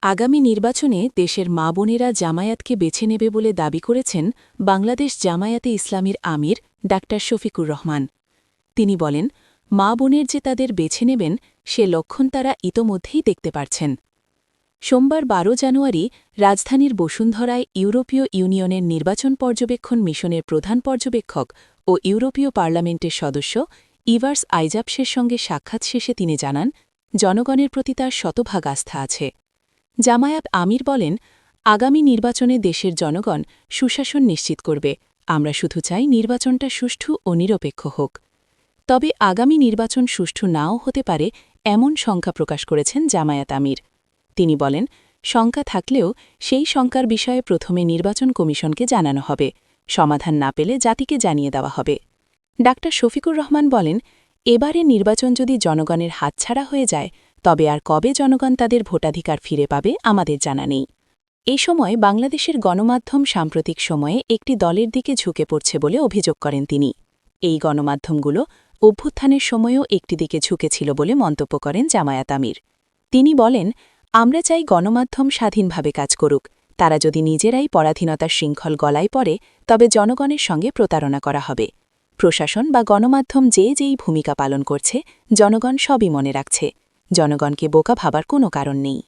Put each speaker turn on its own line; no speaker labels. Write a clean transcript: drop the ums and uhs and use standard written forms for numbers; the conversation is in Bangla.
আগামী নির্বাচনে দেশের মা বোনেরা জামায়াতকে বেছে নেবে বলে দাবি করেছেন বাংলাদেশ জামায়াতে ইসলামীর আমির ডা শফিকুর রহমান। তিনি বলেন, মা বোনের যে তাদের বেছে নেবেন সে লক্ষণ তারা ইতোমধ্যেই দেখতে পারছেন। সোমবার ১২ জানুয়ারি রাজধানীর বসুন্ধরায় ইউরোপীয় ইউনিয়নের নির্বাচন পর্যবেক্ষণ মিশনের প্রধান পর্যবেক্ষক ও ইউরোপীয় পার্লামেন্টের সদস্য ইভার্স আইজাপসের সঙ্গে সাক্ষাৎ শেষে তিনি জানান, জনগণের প্রতি তার শতভাগ আস্থা আছে। জামায়াত আমির বলেন, আগামী নির্বাচনে দেশের জনগণ সুশাসন নিশ্চিত করবে। আমরা শুধু চাই নির্বাচনটা সুষ্ঠু ও নিরপেক্ষ হোক। তবে আগামী নির্বাচন সুষ্ঠু নাও হতে পারে এমন শঙ্কা প্রকাশ করেছেন জামায়াত আমির। তিনি বলেন, শঙ্কা থাকলেও সেই শঙ্কার বিষয়ে প্রথমে নির্বাচন কমিশনকে জানানো হবে, সমাধান না পেলে জাতিকে জানিয়ে দেওয়া হবে। ডা শফিকুর রহমান বলেন, এবারে নির্বাচন যদি জনগণের হাতছাড়া হয়ে যায় তবে আর কবে জনগণ তাদের ভোটাধিকার ফিরে পাবে আমাদের জানা নেই। এ সময় বাংলাদেশের গণমাধ্যম সাম্প্রতিক সময়ে একটি দলের দিকে ঝুঁকে পড়ছে বলে অভিযোগ করেন তিনি। এই গণমাধ্যমগুলো অভ্যুত্থানের সময়ও একটি দিকে ঝুঁকেছিল বলে মন্তব্য করেন জামায়াত আমির। তিনি বলেন, আমরা চাই গণমাধ্যম স্বাধীনভাবে কাজ করুক। তারা যদি নিজেরাই পরাধীনতার শৃঙ্খল গলায় পড়ে তবে জনগণের সঙ্গে প্রতারণা করা হবে। প্রশাসন বা গণমাধ্যম যেই ভূমিকা পালন করছে জনগণ সবই মনে রাখছে। জনগণকে বোকা ভাবার কোনো কারণ নেই।